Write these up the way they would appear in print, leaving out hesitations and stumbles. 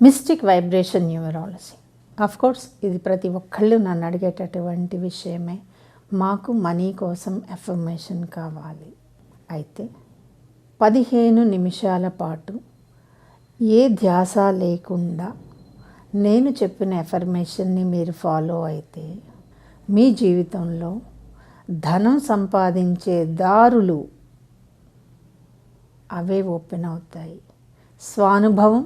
Mystic vibration numerology. Course ఇది ప్రతి ఒక్కళ్ళు నన్ను అడిగేటటువంటి విషయమే. మాకు మనీ కోసం ఎఫర్మేషన్ కావాలి. అయితే 15 నిమిషాల పాటు ఏ ధ్యాస లేకుండా నేను చెప్పిన ఎఫర్మేషన్ని మీరు ఫాలో అయితే మీ జీవితంలో ధనం సంపాదించే దారులు అవే ఓపెన్ అవుతాయి. స్వానుభవం,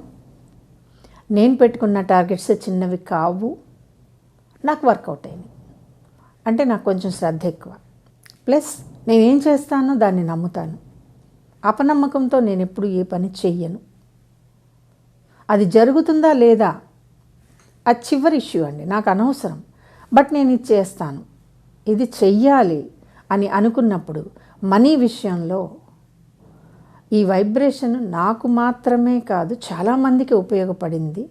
నేను పెట్టుకున్న టార్గెట్స్ చిన్నవి కావు, నాకు వర్కౌట్ అయింది అంటే నాకు కొంచెం శ్రద్ధ ఎక్కువ, ప్లస్ నేనేం చేస్తానో దాన్ని నమ్ముతాను. అపనమ్మకంతో నేను ఎప్పుడు ఏ పని చెయ్యను. అది జరుగుతుందా లేదా అది చివరి ఇష్యూ అండి, నాకు అనవసరం. బట్ నేను ఇది చేస్తాను, ఇది చెయ్యాలి అని అనుకున్నప్పుడు మనీ విషయంలో ఈ వైబ్రేషన్ నాకు మాత్రమే కాదు చాలామందికి ఉపయోగపడింది.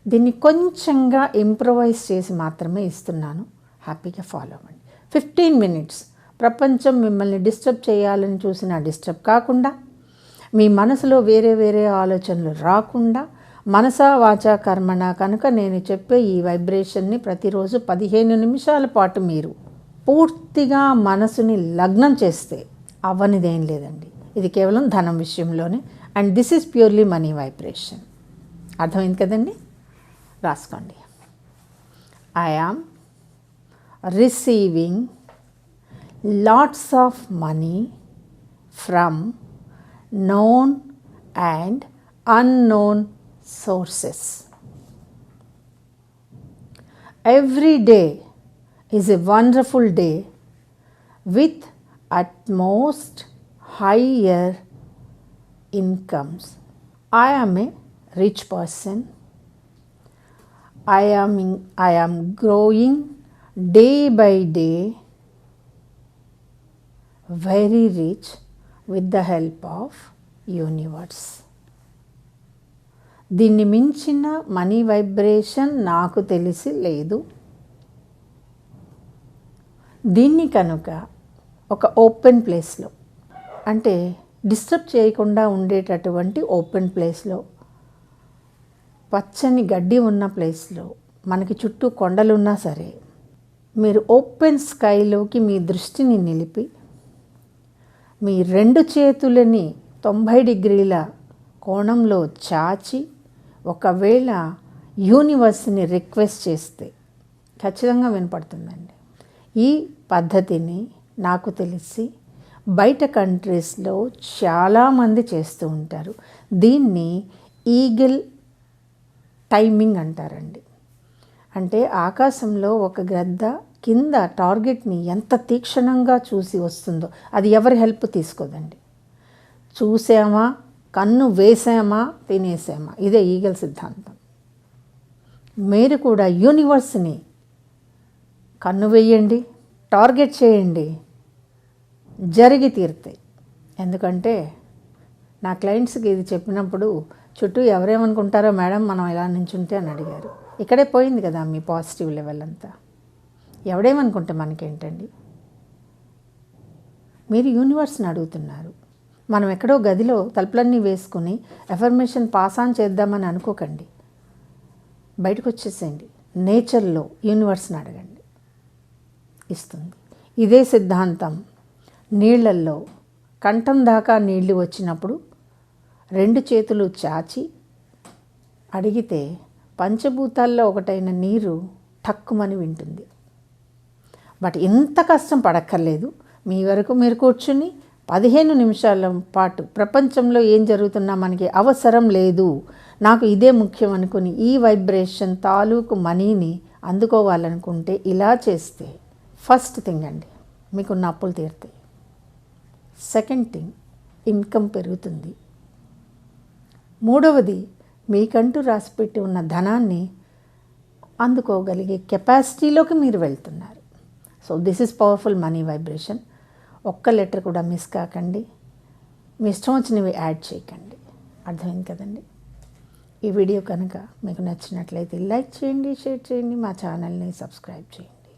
దీన్ని కొంచెంగా ఇంప్రవైజ్ చేసి మాత్రమే ఇస్తున్నాను. హ్యాపీగా ఫాలో అవ్వండి. 15 మినిట్స్ ప్రపంచం మిమ్మల్ని డిస్టర్బ్ చేయాలని చూసినా డిస్టర్బ్ కాకుండా, మీ మనసులో వేరే వేరే ఆలోచనలు రాకుండా, మనసా వాచా కర్మణ కనుక నేను చెప్పే ఈ వైబ్రేషన్ని ప్రతిరోజు 15 నిమిషాల పాటు మీరు పూర్తిగా మనసుని లగ్నం చేస్తే అవ్వనిదేం లేదండి. ఇది కేవలం ధనం విషయంలోనే. And this is purely money vibration. అర్థమైంది కదండి? రాసుకోండి. I am receiving lots of money from known and unknown sources. Every day is a wonderful day with utmost higher incomes. I am a rich person. I am growing day by day, very rich with the help of universe. దీన్ని మించిన money vibration నాకు తెలిసి లేదు. దీన్ని కనుక ఒక open ప్లేస్లో, అంటే డిస్టర్బ్ చేయకుండా ఉండేటటువంటి ఓపెన్ ప్లేస్లో, పచ్చని గడ్డి ఉన్న ప్లేస్లో, మనకి చుట్టూ కొండలున్నా సరే, మీరు ఓపెన్ స్కైలోకి మీ దృష్టిని నిలిపి మీ 2 చేతులని 90 డిగ్రీల కోణంలో చాచి ఒకవేళ యూనివర్స్ని రిక్వెస్ట్ చేస్తే ఖచ్చితంగా వినపడుతుందండి. ఈ పద్ధతిని నాకు తెలిసి బయట కంట్రీస్లో చాలామంది చేస్తూ ఉంటారు. దీన్ని ఈగిల్ టైమింగ్ అంటారండి. అంటే ఆకాశంలో ఒక గ్రద్ద కింద టార్గెట్ని ఎంత తీక్షణంగా చూసి వస్తుందో, అది ఎవరి హెల్ప్ తీసుకోదండి. చూసామా, కన్ను వేసామా, తినేసామా, ఇదే ఈగల్ సిద్ధాంతం. మీరు కూడా యూనివర్స్ని కన్ను వేయండి, టార్గెట్ చేయండి, జరిగి తీరుతాయి. ఎందుకంటే నా క్లయింట్స్కి ఇది చెప్పినప్పుడు చుట్టూ ఎవరేమనుకుంటారో మేడం మనం ఇలా నించుంటే అని అడిగారు. ఇక్కడే పోయింది కదా మీ పాజిటివ్ లెవెల్ అంతా. ఎవడేమనుకుంటే మనకేంటండి? మీరు యూనివర్స్ని అడుగుతున్నారు. మనం ఎక్కడో గదిలో తలుపులన్నీ వేసుకుని ఎఫర్మేషన్ పాస్ ఆన్ చేద్దామని అనుకోకండి. బయటకు వచ్చేసేయండి. నేచర్లో యూనివర్స్ని అడగండి, ఇస్తుంది. ఇదే సిద్ధాంతం నీళ్లల్లో కంఠం దాకా నీళ్లు వచ్చినప్పుడు 2 చేతులు చాచి అడిగితే పంచభూతాల్లో ఒకటైన నీరు ఠక్కుమని వింటుంది. బట్ ఇంత కష్టం పడక్కర్లేదు. మీ వరకు మీరు కూర్చుని 15 నిమిషాల పాటు ప్రపంచంలో ఏం జరుగుతున్నా మనకి అవసరం లేదు, నాకు ఇదే ముఖ్యం అనుకుని ఈ వైబ్రేషన్ తాలూకు మనీని అందుకోవాలనుకుంటే ఇలా చేస్తే ఫస్ట్ థింగ్ అండి, మీకున్న అప్పులు తీరుతాయి. సెకండ్ థింగ్, ఇన్కమ్ పెరుగుతుంది. మూడవది, మీకంటూ రాసిపెట్టి ఉన్న ధనాన్ని అందుకోగలిగే కెపాసిటీలోకి మీరు వెళ్తున్నారు. So this is powerful money vibration. ఒక్క లెటర్ కూడా మిస్ కాకండి. మీ ఇష్టం వచ్చినవి యాడ్ చేయకండి. అర్థమైంది కదండి? ఈ వీడియో కనుక మీకు నచ్చినట్లయితే లైక్ చేయండి, షేర్ చేయండి, మా ఛానల్ని సబ్స్క్రైబ్ చేయండి.